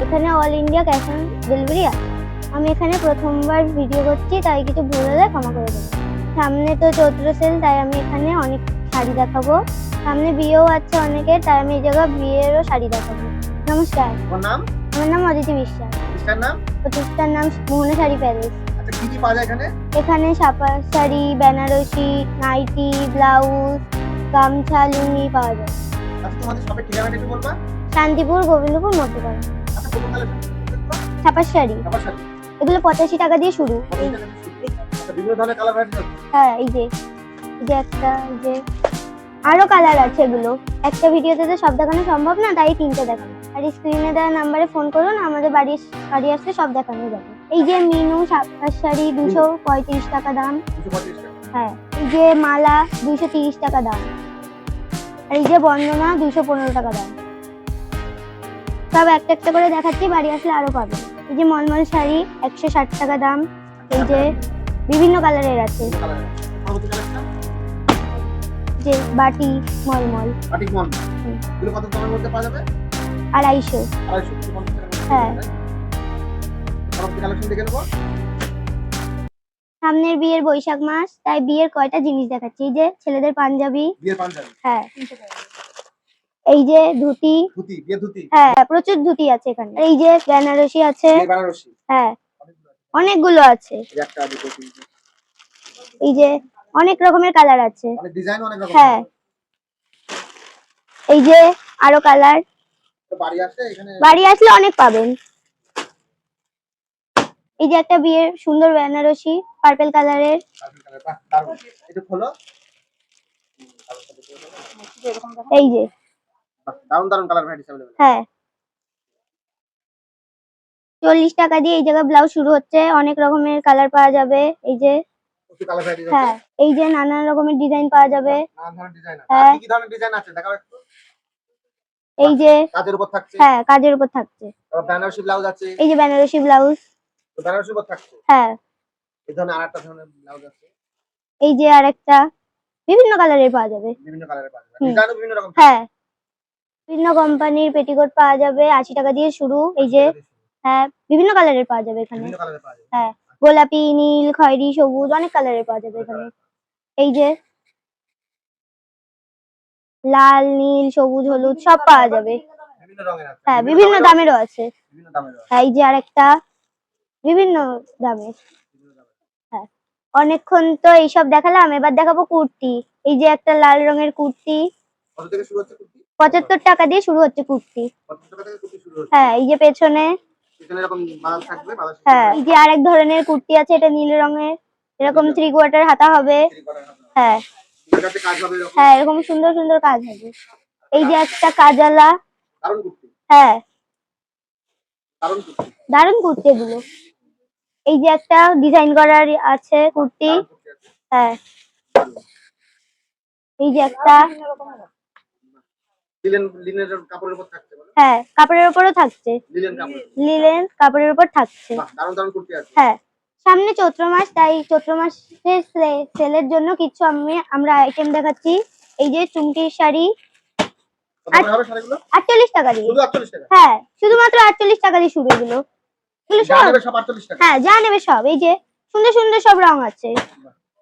এখানে all India cash on delivery আছে। আমি এখানে প্রথমবার ভিডিও করছি, তাই কিছু ভুল হলে ক্ষমা করে দেবেন। সামনে তো চৈত্র সেল, তাই আমি এখানে অনেক শাড়ি দেখাবো। সামনে বিয়েও আছে অনেকের, তাই আমি এই জায়গায় বিয়েরও শাড়ি দেখাবো। নমস্কার। আমার নাম অদিতি বিশ্বাস। প্রতিষ্ঠার নাম মোহনা শাড়ি প্যালেস। আচ্ছা, কি কি পাওয়া যায় এখানে? এখানে ছাপা শাড়ি, বেনারসি, নাইটি, ব্লাউজ, গামছা, লুঙ্গি পাওয়া যায়। আচ্ছা, তোমাদের শপের ঠিকানাটা একটু বলবা? শান্তিপুর, গোবিন্দপুর, মধ্যপাড়া। আচ্ছা, কোন কালেকশন? ছাপা শাড়ি, ছাপা শাড়ি। এগুলো 85 টাকা দিয়ে শুরু। আচ্ছা, বিভিন্ন ধরনের কালার ভ্যারাইটি আছে? হ্যাঁ, এই যে একটা, এই যে আরো কালার আছে। এগুলো একটা ভিডিওতে তো সব দেখানো সম্ভব না, তাই 3টে দেখানো। আর স্ক্রিনে দেওয়া নাম্বারে ফোন করুন, আমাদের বাড়ি আসলে সব দেখানো যাবে। এই যে মিনু ছাপা শাড়ি 235 টাকা দাম। 235 টাকা। হ্যাঁ, এই যে মালা 230 টাকা দাম। আর এই যে বন্দনা 215 টাকা দাম। সব একটা একটা করে দেখাচ্ছি, বাড়ি আসলে আরো পাবেন। এই যে মলমল শাড়ি 160 টাকা দাম। এই যে বিভিন্ন কালারের আছে, যে বাটি মলমল বাটিক মল। এগুলো কত দামের মধ্যে পাওয়া যাবে? 250। 250 হ্যাঁ। কালেকশন দেখে নেব। সামনের বিয়ের বৈশাখ মাস, তাই বিয়ের কয়টা জিনিস দেখাচ্ছি। এই যে ছেলেদের পাঞ্জাবি। বিয়ের পাঞ্জাবি। হ্যাঁ। এই যে ধুতি। বিয়ের ধুতি। হ্যাঁ, প্রচুর ধুতি আছে এখানে। এই যে বেনারসি আছে। বেনারসি। হ্যাঁ, অনেকগুলো আছে। একটা, দুটো, তিনটে। এই যে অনেক রকমের কালার আছে। অনেক ডিজাইন, অনেক রকম। হ্যাঁ, এই যে আরো কালার। তো বাড়ি আসলে অনেক পাবেন। এই যে একটা বিয়ের সুন্দর বেনারসি পার্পল কালারের। এটা খোলো। এই যে দারুন দারুন কালার ভ্যারাইটি अवेलेबल। হ্যাঁ, 40 টাকা দিয়ে এই জায়গা ব্লাউজ শুরু হচ্ছে। অনেক রকমের কালার পাওয়া যাবে। এই যে কত কালার ভ্যারাইটি আছে? হ্যাঁ, এই যে নানান রকমের ডিজাইন পাওয়া যাবে। নানান ধরনের ডিজাইন আছে। হ্যাঁ। কি কি ধরনের ডিজাইন আছে দেখাও একটু। এই যে কাজের উপর থাকছে। হ্যাঁ, কাজের উপর থাকছে। তারপর বেনারসি ব্লাউজ আছে। এই যে বেনারসি ব্লাউজ। তো বেনারসির উপর থাকছে। হ্যাঁ, এই ধরনের আরেকটা ধরনের ব্লাউজ আছে। এই যে আরেকটা, বিভিন্ন কালারের পাওয়া যাবে। বিভিন্ন কালারের পাওয়া যাবে। ডিজাইনও বিভিন্ন রকম। হ্যাঁ, বিভিন্ন কোম্পানির পেটিকোট পাওয়া যাবে 80 টাকা দিয়ে শুরু। এই যে হ্যাঁ, বিভিন্ন কালারের পাওয়া যাবে এখানে। বিভিন্ন কালারের পাওয়া যাবে। হ্যাঁ, গোলাপি, নীল, খয়েরি, সবুজ, অনেক কালারের পাওয়া যাবে এখানে। এই যে লাল, নীল, সবুজ, হলুদ সব পাওয়া যাবে। বিভিন্ন রঙের আছে। হ্যাঁ, বিভিন্ন দামেরও আছে। বিভিন্ন দামের আছে। হ্যাঁ, এই যে আরেকটা, বিভিন্ন দামের। হ্যাঁ, অনেকক্ষণ তো এইসব দেখালাম, এবার দেখাবো কুর্তি। এই যে একটা লাল রঙের কুর্তি। কত থেকে শুরু হচ্ছে কুর্তি? 75 টাকা দিয়ে শুরু হচ্ছে কুর্তি। 75 টাকা থেকে কুর্তি শুরু হচ্ছে। হ্যাঁ, এই যে পেছনে এরকম বাঁধ থাকবে, বাঁধা। হ্যাঁ, এই যে আরেক ধরনের কুর্তি আছে, এটা নীল রঙের। এরকম 3/4 হাতা হবে। হ্যাঁ এটাতে কাজ হবে এরকম। হ্যাঁ, এরকম সুন্দর সুন্দর কাজ হবে। এই যে একটা কাজালা। দারুণ কুর্তি। হ্যাঁ, দারুণ কুর্তি। দারুণ কুর্তি এগুলো। এই যে একটা ডিজাইন করার আছে কুর্তি। হ্যাঁ, এই যে একটা লিনেনের কাপড়ের উপর থাকছে বলো? হ্যাঁ, কাপড়ের উপরও থাকছে। লিনেন কাপড়ের উপর থাকছে। দারুণ দারুণ কুর্তি আছে। হ্যাঁ, সামনে চৈত্র মাস, তাই চৈত্র মাসের সেলের জন্য কিছু আমরা আইটেম দেখাচ্ছি। এই যে চুমকির শাড়ি 48 টাকা দিয়ে। শুধু 48 টাকা? হ্যাঁ, শুধুমাত্র 48 টাকা দিয়ে শুরু এগুলো। যা নেবে সব 48 টাকা? হ্যাঁ, যা নেবে সব। এই যে সুন্দর সুন্দর সব রং আছে।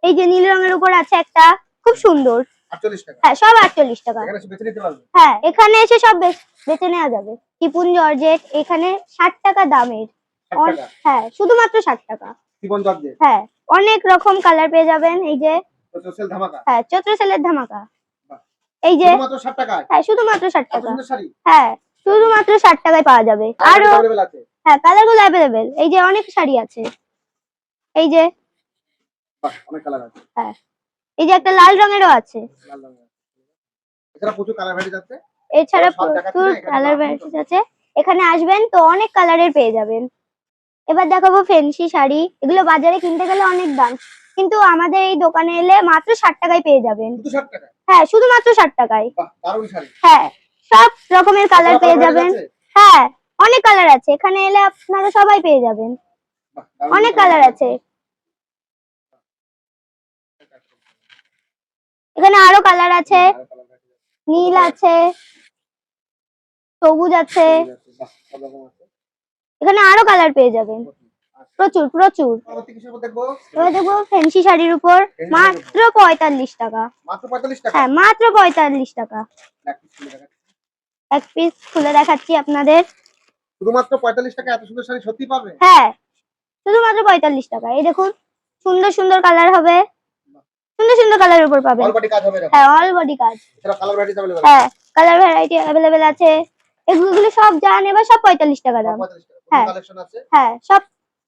এই যে নীল রঙের উপর আছে একটা, খুব সুন্দর। 48 টাকা? হ্যাঁ, সব 48 টাকা। এখানে এসে বেছে নিতে পারবে? হ্যাঁ, এখানে এসে সব বেছে নেওয়া যাবে। টিপুন জর্জেট এখানে 60 টাকা দামের। 60 টাকা? হ্যাঁ, শুধুমাত্র 60 টাকা। টিপুন জর্জেট? হ্যাঁ, অনেক রকম কালার পেয়ে যাবেন। এই যে চৈত্র সেল ধামাকা? হ্যাঁ, চৈত্র সেলের ধামাকা। এই যে শুধুমাত্র 60 টাকায়? হ্যাঁ, শুধুমাত্র 60 টাকা। সুন্দর শাড়ি? হ্যাঁ, শুধুমাত্র 60 টাকায় পাওয়া যাবে। আরো अवेलेबल আছে? হ্যাঁ, কালারগুলো अवेलेबल। এই যে অনেক শাড়ি আছে। এই যে অনেক কালার আছে। হ্যাঁ, এই যে একটা লাল রঙেরও আছে। লাল রঙের। এছাড়া প্রচুর কালার ভ্যারাইটি আছে। এছাড়া প্রচুর কালার ভ্যারাইটিস আছে। এখানে আসবেন তো অনেক কালারের পেয়ে যাবেন। এবার দেখাবো ফ্যান্সি শাড়ি। এগুলো বাজারে কিনতে গেলে অনেক দাম, কিন্তু আমাদের এই দোকানে এলে মাত্র 60 টাকায় পেয়ে যাবেন। শুধু 60 টাকা? হ্যাঁ, শুধুমাত্র 60 টাকায়। বাহ, দারুণ শাড়ি। হ্যাঁ, সব রকমের কালার পেয়ে যাবেন। হ্যাঁ, অনেক কালার আছে। এখানে এলে আপনারা সবাই পেয়ে যাবেন। অনেক কালার আছে। এখানে আরো কালার আছে, নীল আছে, সবুজ আছে। এখানে আরো কালার পেয়ে যাবেন, আচ্ছা, প্রচুর প্রচুর। পরবর্তী কিসের উপর দেখবো? এবার দেখবো ফ্যান্সি শাড়ির উপর, শাড়ির মাত্র 45 টাকা। মাত্র 45 টাকা। হ্যাঁ, মাত্র 45 টাকা। এক piece খুলে এক পিস খুলে দেখাচ্ছি। দেখাচ্ছি আপনাদের। শুধুমাত্র 45 টাকা এত সুন্দর শাড়ি সত্যি পাবে? হ্যাঁ, শুধুমাত্র 45 টাকা। এই দেখুন, সুন্দর সুন্দর কালার হবে, সুন্দর সুন্দর কালারের উপর পাবেন। অল বডি কাজ হবে এরকম। হ্যাঁ, অল বডি কাজ। এছাড়া কালার ভ্যারাইটিস अवेलेबल হ্যাঁ, কালার ভ্যারাইটি অ্যাভেলেবেল আছে। এগুলো সব যা নেবে সব 45 টাকা দাম। 45 টাকা। হ্যাঁ। কালেকশন আছে। হ্যাঁ, সব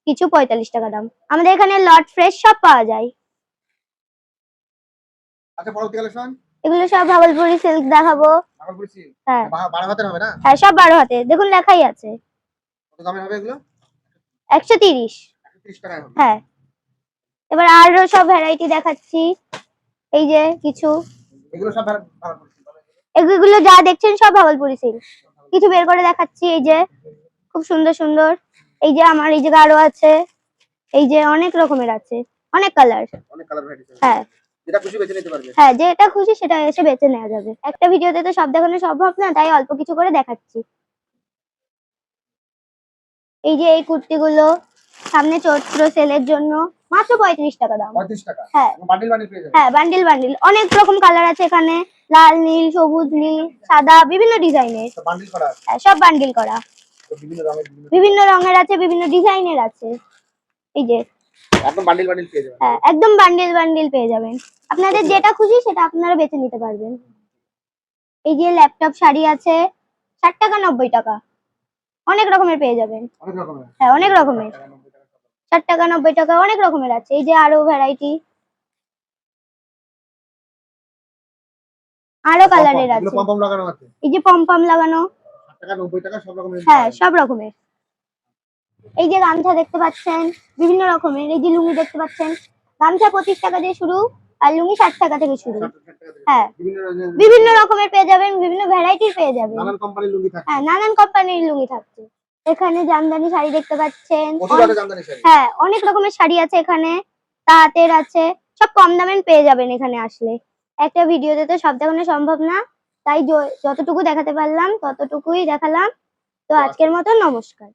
কিছু 45 টাকা দাম। আমাদের এখানে লট ফ্রেশ সব পাওয়া যায়। আচ্ছা, পরবর্তী কালেকশন? এগুলো সব ভাগলপুরি সিল্ক দেখাবো। ভাগলপুরি সিল্ক। হ্যাঁ 12 হাতের হবে না? হ্যাঁ, সব 12 হাতে, দেখুন লেখাই আছে। কত দামের হবে এগুলো? 130। 130 টাকায় হবে। হ্যাঁ, এবার আরো সব ভ্যারাইটি দেখাচ্ছি। এই যে কিছু, এগুলো সব ভাগলপুরি সিল্ক। এগুলো যা দেখছেন সব ভাগলপুরি সিল্ক। কিছু বের করে দেখাচ্ছি। এই যে খুব সুন্দর সুন্দর, এই যে আমার এই যে গাঢ় আছে, এই যে অনেক রকমের আছে, অনেক কালার। অনেক কালার ভ্যারাইটিস আছে। হ্যাঁ যেটা খুশি বেছে নিতে পারবে। হ্যাঁ, যেটা খুশি সেটা এসে বেছে নেওয়া যাবে। একটা ভিডিওতে তো সব দেখানো সম্ভব না, তাই অল্প কিছু করে দেখাচ্ছি। এই যে এই কুর্তিগুলো সামনে চৈত্র সেলের জন্য মাত্র 35 টাকা দাম। 35 টাকা। হ্যাঁ বান্ডিল বান্ডিল পেয়ে যাবে। হ্যাঁ, বান্ডিল বান্ডিল, অনেক রকম কালার আছে এখানে, লাল, নীল, সবুজ, নীল, সাদা, বিভিন্ন ডিজাইনের। তো বান্ডিল করা আছে। সব বান্ডিল করা, তো বিভিন্ন রঙের বিভিন্ন রঙের আছে, বিভিন্ন ডিজাইনের আছে। এই যে একদম বান্ডিল বান্ডিল পেয়ে যাবেন। হ্যাঁ, একদম বান্ডিল বান্ডিল পেয়ে যাবেন। আপনাদের যেটা খুশি সেটা আপনারা বেছে নিতে পারবেন। এই যে ল্যাপটপ শাড়ি আছে, 60 টাকা 90 টাকা, অনেক রকমের পেয়ে যাবেন। অনেক রকমের। হ্যাঁ, অনেক রকমের, 60 টাকা 90 টাকা, অনেক রকমের আছে। এই যে আরো ভ্যারাইটি, আরো কালারের এগুলো আছে। পম পম লাগানো আছে। এই যে পম পম লাগানো, 60 টাকা 90 টাকা সব রকমের। হ্যাঁ সব রকমের। এই যে গামছা দেখতে পাচ্ছেন বিভিন্ন রকমের, এই যে লুঙ্গি দেখতে পাচ্ছেন, গামছা 25 টাকা দিয়ে শুরু, আর লুঙ্গি 60 টাকা থেকে শুরু। 60 টাকা থেকে। হ্যাঁ, বিভিন্ন বিভিন্ন রকমের পেয়ে যাবেন, বিভিন্ন ভ্যারাইটির পেয়ে যাবেন। নানান কোম্পানির লুঙ্গি থাকে। হ্যাঁ, নানান কোম্পানির লুঙ্গি থাকছে। এখানে জামদানি শাড়ি দেখতে পাচ্ছেন। প্রচুর আছে জামদানি শাড়ি। হ্যাঁ, অনেক রকমের শাড়ি আছে এখানে, তাঁতের আছে, সব কম দামে পেয়ে যাবেন এখানে আসলে। একটা ভিডিওতে তো সব দেখানো সম্ভব না, তাই যতটুকু দেখাতে পারলাম ততটুকুই দেখালাম। তো আজকের মতো নমস্কার।